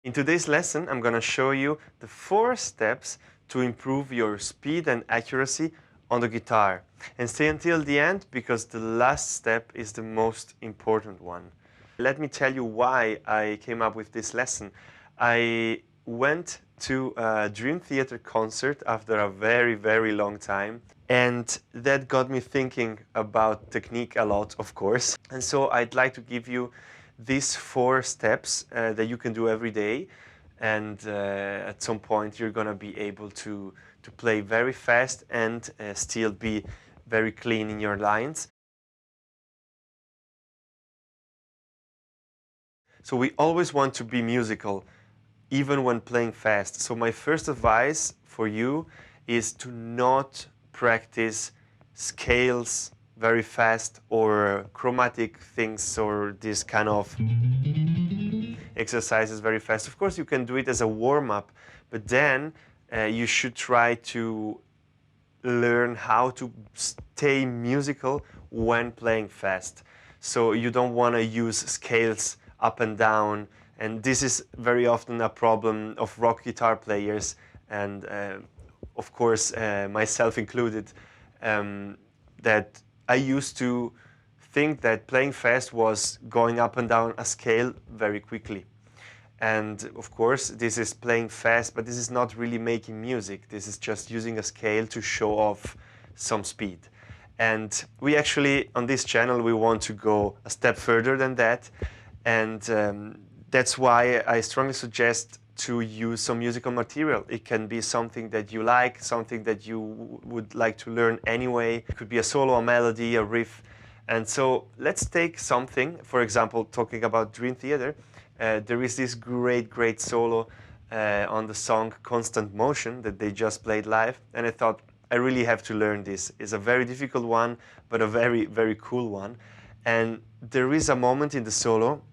In today's lesson, I'm going to show you the 4 steps to improve your speed and accuracy on the guitar. And stay until the end because the last step is the most important one. Let me tell you why I came up with this lesson. I went to a Dream Theater concert after a very, very long time. And that got me thinking about technique a lot, of course. And so I'd like to give you these 4 steps that you can do every day. And at some point you're going to be able to play very fast and still be very clean in your lines. So we always want to be musical, even when playing fast. So my first advice for you is to not practice scales very fast or chromatic things or this kind of exercises very fast. Of course, you can do it as a warm-up, but then you should try to learn how to stay musical when playing fast. So you don't want to use scales up and down, and this is very often a problem of rock guitar players, and of course myself included, that I used to think that playing fast was going up and down a scale very quickly. And of course this is playing fast, but this is not really making music. This is just using a scale to show off some speed. And we actually, on this channel, we want to go a step further than that. And that's why I strongly suggest to use some musical material. It can be something that you like, something that you would like to learn anyway. It could be a solo, a melody, a riff. And so let's take something, for example, talking about Dream Theater. There is this great solo on the song Constant Motion that they just played live. And I thought, I really have to learn this. It's a very difficult one, but a very cool one. And there is a moment in the solo,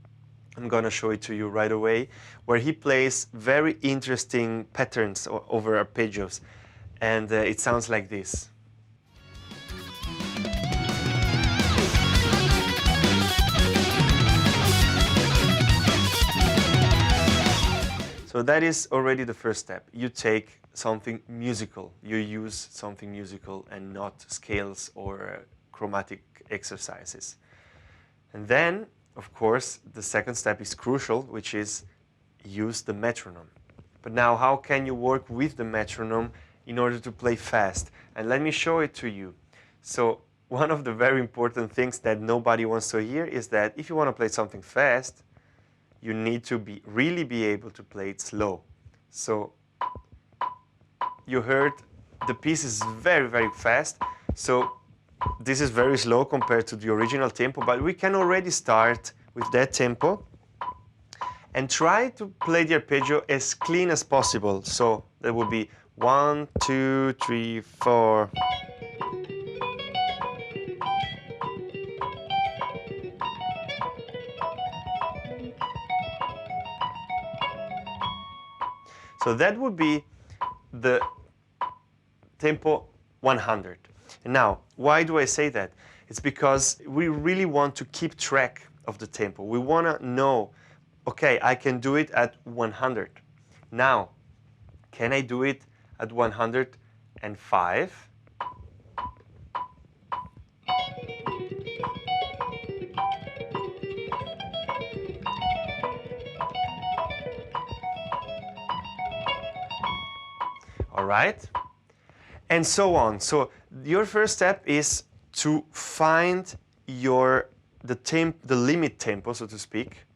I'm going to show it to you right away, where he plays very interesting patterns over arpeggios. And it sounds like this. So that is already the first step. You take something musical. You use something musical and not scales or chromatic exercises. And then, of course, the second step is crucial, which is use the metronome. But now, how can you work with the metronome in order to play fast? And let me show it to you. So one of the very important things that nobody wants to hear is that if you want to play something fast, you need to really be able to play it slow. So you heard the piece is very fast. So this is very slow compared to the original tempo, but we can already start with that tempo and try to play the arpeggio as clean as possible. So that would be 1, 2, 3, 4. So that would be the tempo 100. And now, why do I say that? It's because we really want to keep track of the tempo. We want to know, okay, I can do it at 100. Now, can I do it at 105? All right? And so on. So your first step is to find the limit tempo, so to speak,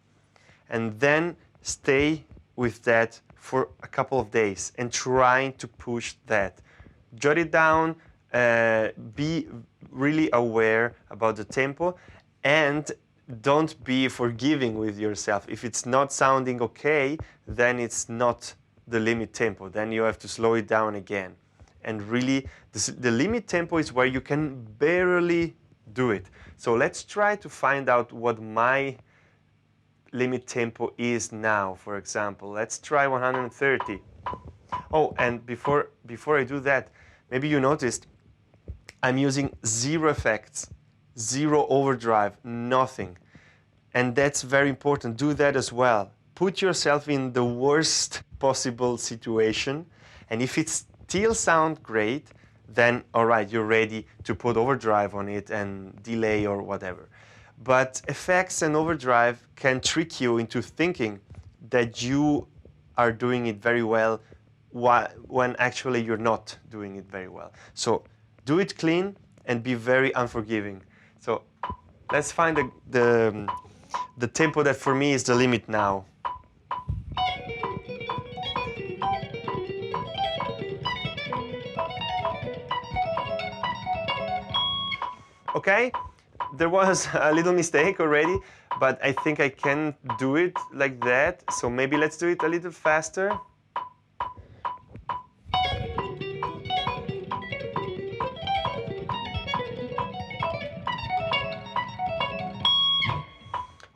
and then stay with that for a couple of days and trying to push that. Jot it down, be really aware about the tempo, and don't be forgiving with yourself. If it's not sounding okay, then it's not the limit tempo. Then you have to slow it down again. And really, the limit tempo is where you can barely do it. So let's try to find out what my limit tempo is now, for example. Let's try 130. Oh, and before I do that, maybe you noticed I'm using 0 effects, 0 overdrive, nothing. And that's very important. Do that as well. put yourself in the worst possible situation, and if it still sounds great, then all right, you're ready to put overdrive on it and delay or whatever. But effects and overdrive can trick you into thinking that you are doing it very well when actually you're not doing it very well. So do it clean and be very unforgiving. So let's find the tempo that for me is the limit now. Okay, there was a little mistake already, but I think I can do it like that. So maybe let's do it a little faster.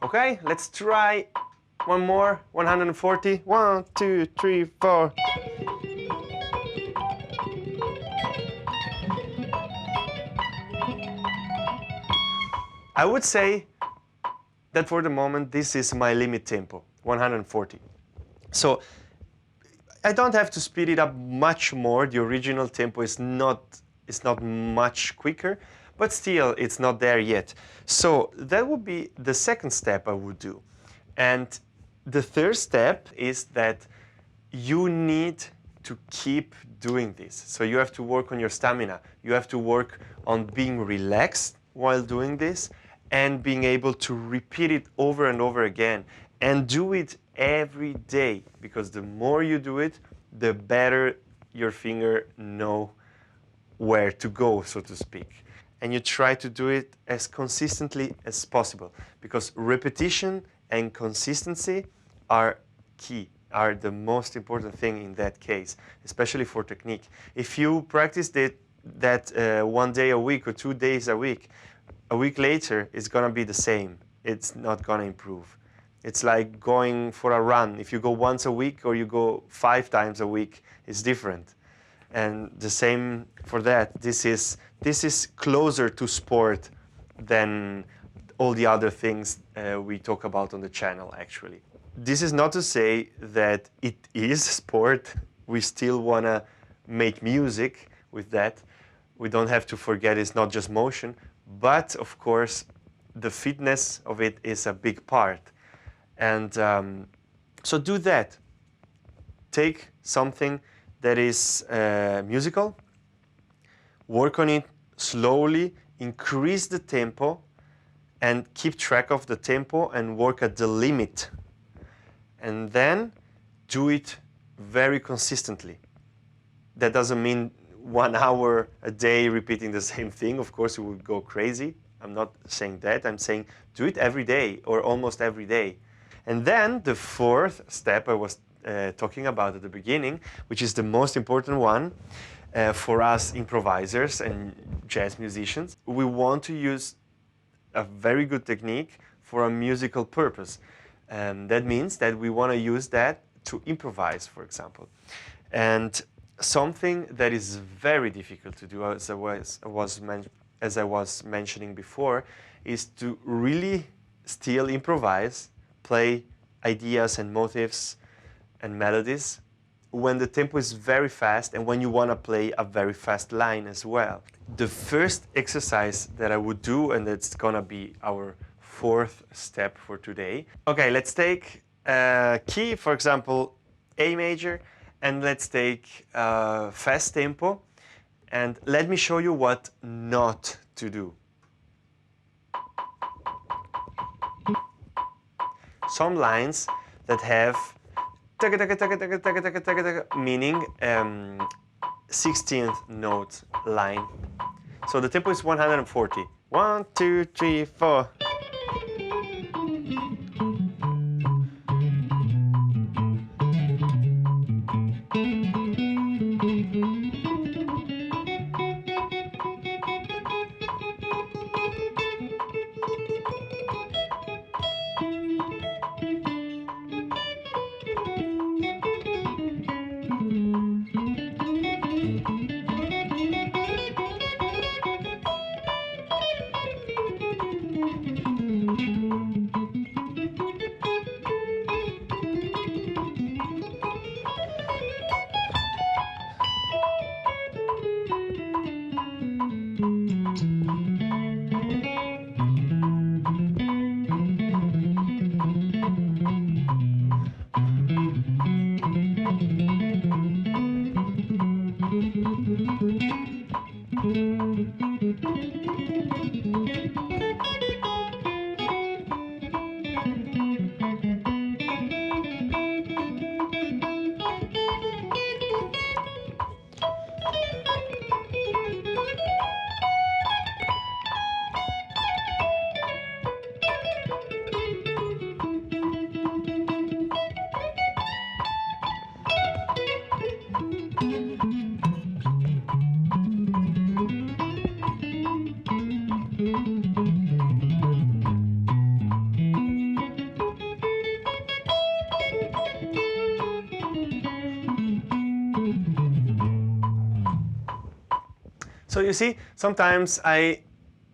Okay, let's try one more, 140. 1, 2, 3, 4. I would say that for the moment, this is my limit tempo, 140. So I don't have to speed it up much more. The original tempo is not much quicker, but still it's not there yet. So that would be the second step I would do. And the third step is that you need to keep doing this. So you have to work on your stamina. You have to work on being relaxed while doing this and being able to repeat it over and over again and do it every day, because the more you do it, the better your finger know where to go, so to speak. And you try to do it as consistently as possible, because repetition and consistency are key, are the most important thing in that case, especially for technique. If you practice that 1 day a week or 2 days a week later, it's gonna be the same. It's not gonna improve. It's like going for a run. If you go once a week or you go 5 times a week, it's different. And the same for that. This is closer to sport than all the other things we talk about on the channel, actually. This is not to say that it is sport. We still want to make music with that. We don't have to forget it's not just motion, but of course the fitness of it is a big part. And so do that. Take something that is musical, work on it slowly, increase the tempo, and keep track of the tempo and work at the limit. And then do it very consistently. That doesn't mean 1 hour a day repeating the same thing. Of course, you would go crazy. I'm not saying that. I'm saying do it every day or almost every day. And then the fourth step I was talking about at the beginning, which is the most important one for us improvisers and jazz musicians. We want to use a very good technique for a musical purpose. That means that we want to use that to improvise, for example. And something that is very difficult to do, as I was mentioning before, is to really still improvise, play ideas and motifs and melodies when the tempo is very fast and when you want to play a very fast line as well. The first exercise that I would do, and that's gonna be our fourth step for today. Okay, let's take a key, for example, A major, and let's take fast tempo, and let me show you what not to do. Some lines that have meaning 16th note line. So the tempo is 140. 1, 2, 3, 4. So you see, sometimes I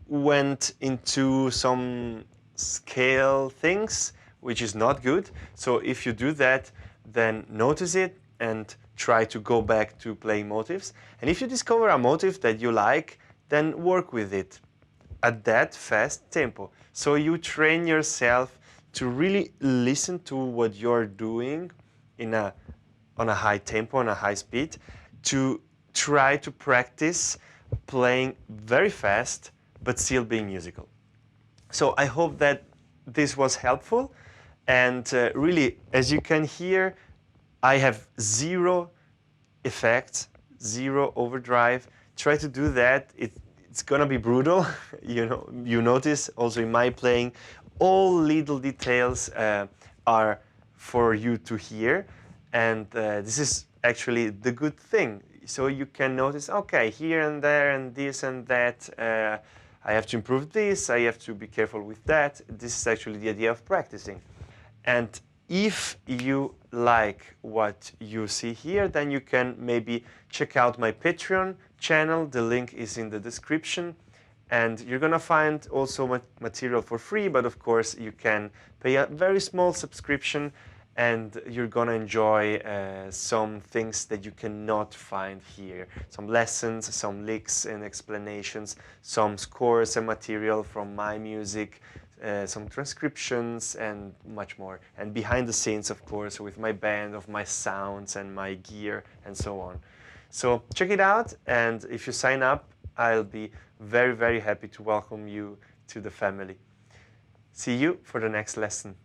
went into some scale things, which is not good. So if you do that, then notice it and try to go back to playing motives. And if you discover a motive that you like, then work with it at that fast tempo. So you train yourself to really listen to what you're doing on a high tempo, on a high speed, to try to practice playing very fast but still being musical. So I hope that this was helpful, and really, as you can hear, I have zero effects, zero overdrive. Try to do that. It's gonna be brutal. You notice also in my playing, all little details are for you to hear, and this is actually the good thing. So you can notice, okay, here and there and this and that, I have to improve this, I have to be careful with that. This is actually the idea of practicing. And if you like what you see here, then you can maybe check out my Patreon channel. The link is in the description. And you're gonna find also material for free, but of course you can pay a very small subscription and you're gonna enjoy some things that you cannot find here. Some lessons, some licks and explanations, some scores and material from my music, some transcriptions and much more. And behind the scenes, of course, with my band, of my sounds and my gear and so on. So check it out, and if you sign up, I'll be very, very happy to welcome you to the family. See you for the next lesson.